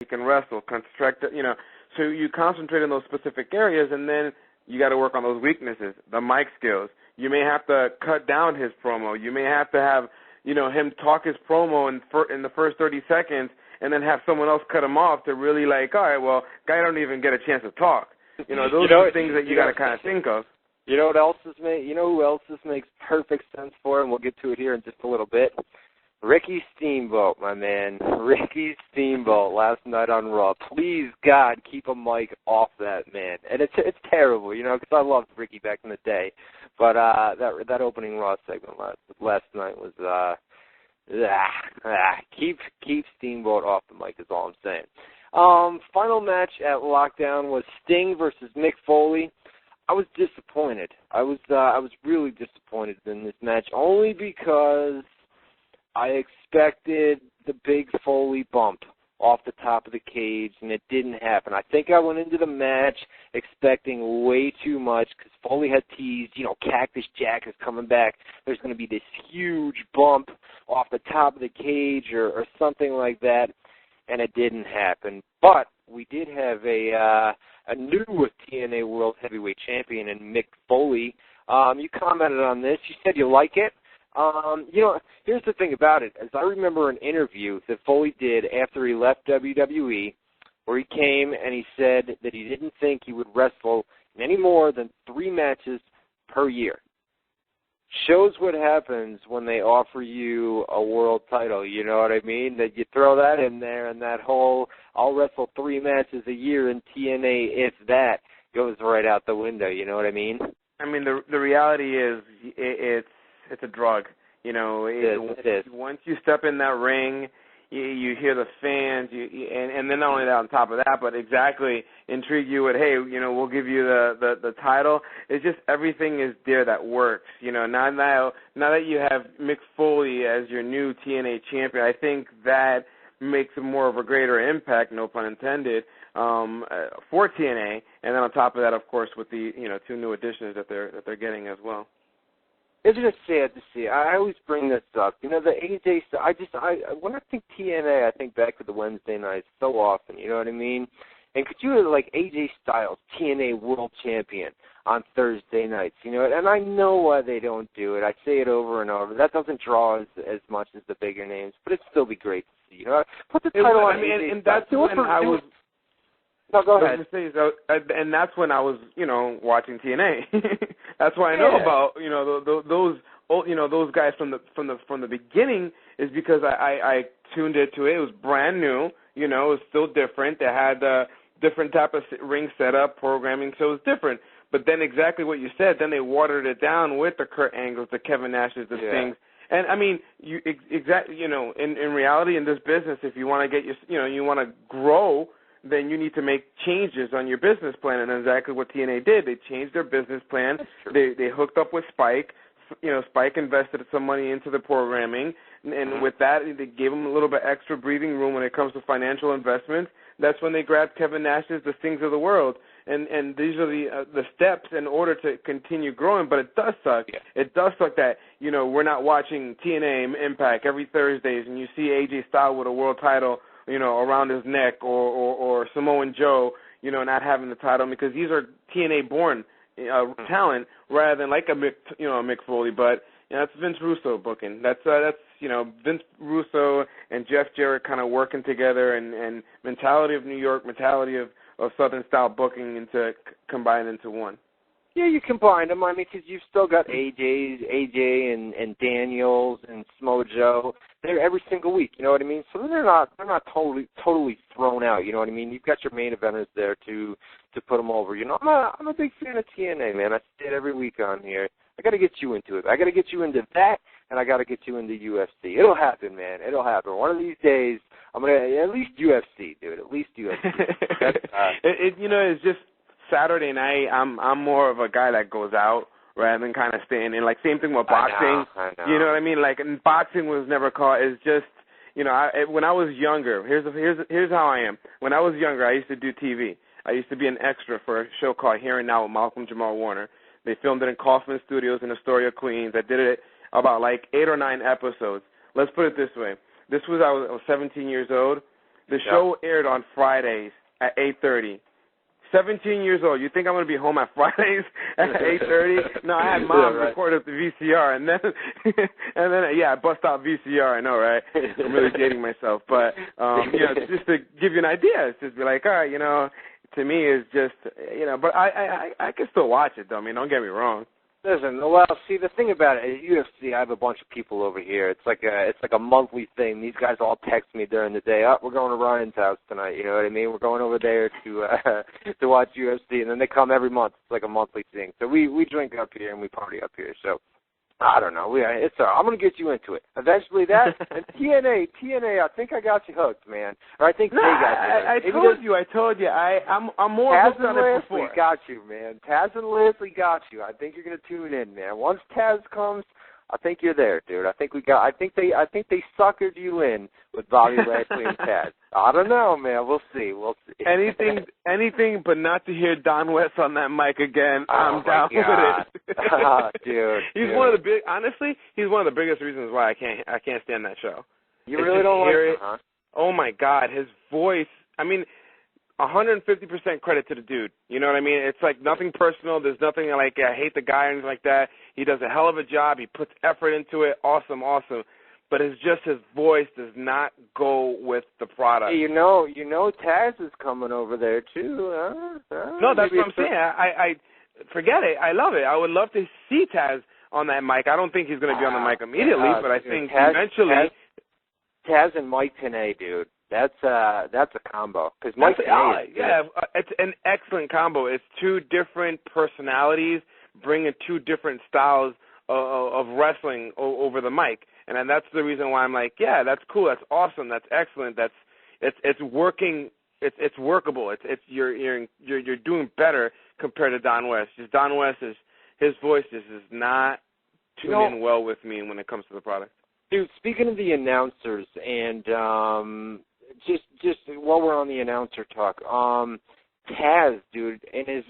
he can wrestle, so you concentrate on those specific areas, and then you got to work on those weaknesses, the mic skills. You may have to cut down his promo. You may have to have, him talk his promo in the first 30 seconds and then have someone else cut him off to really all right, well, guy don't even get a chance to talk. Those are the things that you got to kind of think of. You know what else who else this makes perfect sense for, and we'll get to it here in just a little bit? Ricky Steamboat, my man. Ricky Steamboat last night on Raw. Please, God, keep a mic off that man. And it's terrible, because I loved Ricky back in the day. But that opening Raw segment last night was keep Steamboat off the mic is all I'm saying. Final match at Lockdown was Sting versus Mick Foley. I was disappointed. I was really disappointed in this match, only because I expected the big Foley bump off the top of the cage, and it didn't happen. I think I went into the match expecting way too much because Foley had teased, Cactus Jack is coming back. There's going to be this huge bump off the top of the cage or something like that, and it didn't happen. But we did have a new TNA World Heavyweight Champion in Mick Foley. You commented on this. You said you like it. Here's the thing about it. As I remember an interview that Foley did after he left WWE, where he came and he said that he didn't think he would wrestle in any more than 3 matches per year. Shows what happens when they offer you a world title, you know what I mean? That you throw that in there, and that whole I'll wrestle 3 matches a year in TNA, if that, goes right out the window, you know what I mean? I mean, the reality is it's a drug. It is. Once you step in that ring, you hear the fans, and then not only that, on top of that, but exactly intrigue you with, hey, we'll give you the title. It's just everything is there that works. Now that you have Mick Foley as your new TNA champion, I think that makes more of a greater impact, no pun intended, for TNA. And then on top of that, of course, with the 2 new additions that they're getting as well. It's just sad to see. I always bring this up. The AJ stuff, when I think TNA, I think back to the Wednesday nights so often, you know what I mean? And could you have, AJ Styles, TNA World Champion, on Thursday nights, And I know why they don't do it. I say it over and over. That doesn't draw as much as the bigger names, but it'd still be great to see. Put the title on AJ and that's when I was... No, go ahead. And that's when I was, watching TNA. That's why I know about, those guys from the beginning, is because I tuned into it. It was brand new, it was still different. They had a different type of ring setup, programming, so it was different. But then exactly what you said, then they watered it down with the Kurt Angles, the Kevin Nashes, the Stings. And I mean, in reality, in this business, if you want to get you want to grow, then you need to make changes on your business plan, and that's exactly what TNA did. They changed their business plan. They hooked up with Spike. Spike invested some money into the programming, and with that, they gave them a little bit extra breathing room when it comes to financial investments. That's when they grabbed Kevin Nash's The Stings of the World, and these are the steps in order to continue growing. But it does suck. Yeah. It does suck that we're not watching TNA Impact every Thursdays, and you see AJ Styles with a world title around his neck, or Samoan Joe, not having the title, because these are TNA-born talent rather than like a Mick Foley. But that's Vince Russo booking. That's Vince Russo and Jeff Jarrett kind of working together, and mentality of New York, mentality of Southern style booking combined into one. Yeah, you combine them. I mean, because you've still got AJ and Daniels and Smojo. They're every single week. You know what I mean? So they're not totally thrown out. You know what I mean? You've got your main eventers there to put them over. I'm a big fan of TNA, man. I say it every week on here. I got to get you into it. I got to get you into that, and I got to get you into UFC. It'll happen, man. It'll happen. One of these days, I'm gonna at least UFC, dude. At least UFC. It's just Saturday night. I'm more of a guy that goes out rather than kind of staying in. Like, same thing with boxing. I know. You know what I mean? Like, and boxing was never caught. It's just, when I was younger, here's how I am. When I was younger, I used to do TV. I used to be an extra for a show called Here and Now with Malcolm Jamal Warner. They filmed it in Kaufman Studios in Astoria, Queens. I did it about 8 or 9 episodes. Let's put it this way. I was 17 years old. The show aired on Fridays at 8:30. 17 years old. You think I'm going to be home at Fridays at 8:30? No, I had mom record up the VCR, and then I bust out VCR. I know, right? I'm really dating myself, but just to give you an idea, it's just be like, all right, to me, it's just, but I can still watch it though. I mean, don't get me wrong. Listen, well, see, the thing about it is UFC, I have a bunch of people over here. It's like a monthly thing. These guys all text me during the day. Oh, we're going to Ryan's house tonight. You know what I mean? We're going over there to watch UFC, and then they come every month. It's like a monthly thing. So we drink up here and we party up here. So I don't know. It's I'm going to get you into it. Eventually that, and TNA, I think I got you hooked, man. Or I think they got you hooked. I told you. I'm more hooked on it before. Taz and Leslie got you, man. Taz and Leslie got you. I think you're going to tune in, man. Once Taz comes, I think you're there, dude. I think they suckered you in with Bobby Lashley and Taz. I don't know, man. We'll see. Anything but not to hear Don West on that mic again. I'm down with it. Dude. He's one of the honestly, he's one of the biggest reasons why I can't stand that show. You really don't like it? Huh? Oh my God, his voice. I mean, 150% credit to the dude. You know what I mean? It's like nothing personal. There's nothing like I hate the guy or anything like that. He does a hell of a job. He puts effort into it. Awesome. But it's just his voice does not go with the product. You know, Taz is coming over there too. No, that's what I'm saying. I forget it. I love it. I would love to see Taz on that mic. I don't think he's going to be on the mic immediately, but I think eventually. Taz and Mike Tenay, dude. That's a combo. Because Mike Tenay it's an excellent combo. It's two different personalities bringing two different styles of wrestling over the mic, and that's the reason why I'm like, yeah, that's cool, that's awesome, that's excellent, it's working, it's workable, you're doing better compared to Don West. Just Don West his voice just is not tuning in well with me when it comes to the product. Dude, speaking of the announcers, and just while we're on the announcer talk, Taz, dude, in his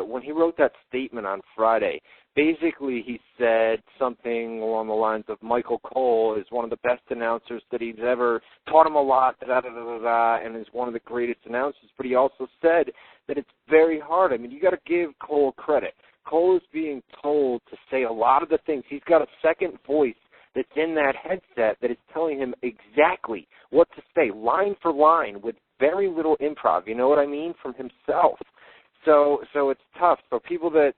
when he wrote that statement on Friday, basically he said something along the lines of Michael Cole is one of the best announcers that he's ever taught him a lot, and is one of the greatest announcers. But he also said that it's very hard. I mean, you got to give Cole credit. Cole is being told to say a lot of the things. He's got a second voice that's in that headset that is telling him exactly what to say, line for line, with very little improv, you know what I mean, from himself. So it's tough. So people that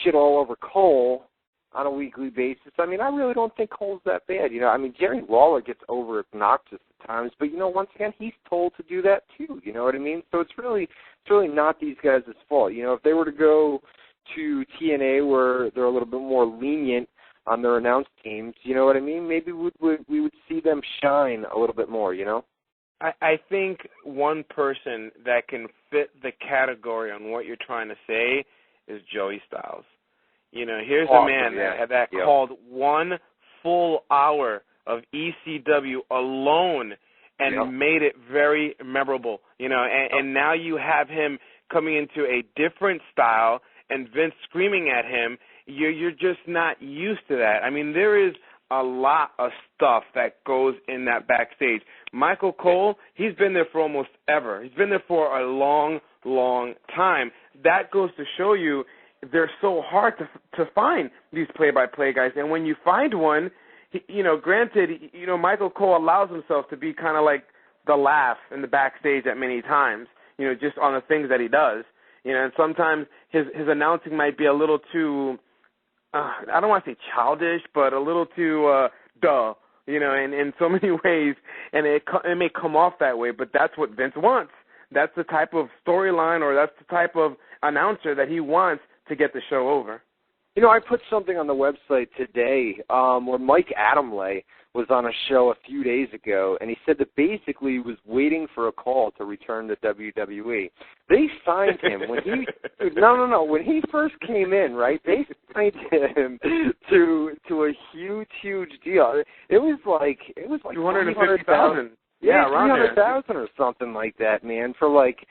shit all over Cole on a weekly basis, I mean, I really don't think Cole's that bad. I mean, Jerry Lawler gets over obnoxious at times, but, once again, he's told to do that too, you know what I mean? So it's really not these guys' fault. If they were to go to TNA where they're a little bit more lenient on their announced teams, you know what I mean? Maybe we would see them shine a little bit more, I think one person that can fit the category on what you're trying to say is Joey Styles. Here's a man that called one full hour of ECW alone and made it very memorable, and now you have him coming into a different style and Vince screaming at him. You're just not used to that. I mean, there is a lot of stuff that goes in that backstage. Michael Cole, he's been there for almost ever. He's been there for a long, long time. That goes to show you they're so hard to find, these play-by-play guys. And when you find one, granted, Michael Cole allows himself to be kind of like the laugh in the backstage at many times, just on the things that he does. And sometimes his announcing might be a little too, I don't want to say childish, but a little too duh, in so many ways. And it may come off that way, but that's what Vince wants. That's the type of storyline, or that's the type of announcer that he wants to get the show over. I put something on the website today where Mike Adamle was on a show a few days ago, and he said that basically he was waiting for a call to return to WWE. They signed him when he when he first came in, right? They signed him to a huge deal. It was like $250,000. Yeah, $300,000 or something like that, man, for like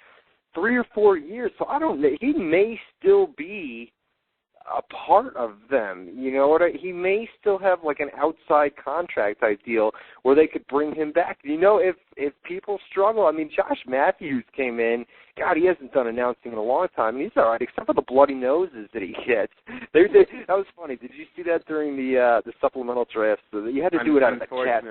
3 or 4 years. So I don't know. He may still be a part of them. You know what? He may still have like an outside contract type deal where they could bring him back. You know, if people struggle, I mean, Josh Matthews came in. God, he hasn't done announcing in a long time, and he's all right, except for the bloody noses that he gets. That was funny. Did you see that during the supplemental draft? So you had to do it out of the chat.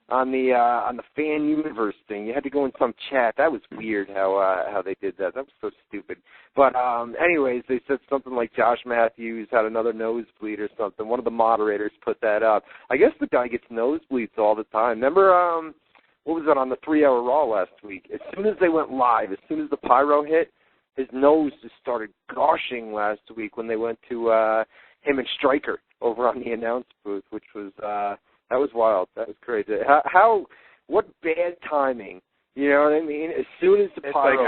On the fan universe thing, you had to go in some chat. That was weird how they did that. That was so stupid. But anyways, they said something like Josh Matthews had another nosebleed or something. One of the moderators put that up. I guess the guy gets nosebleeds all the time. Remember, what was that on the 3-hour Raw last week? As soon as they went live, as soon as the pyro hit, his nose just started gushing last week when they went to him and Stryker over on the announce booth, which was that was wild. That was crazy. What bad timing? You know what I mean? As soon as the pyro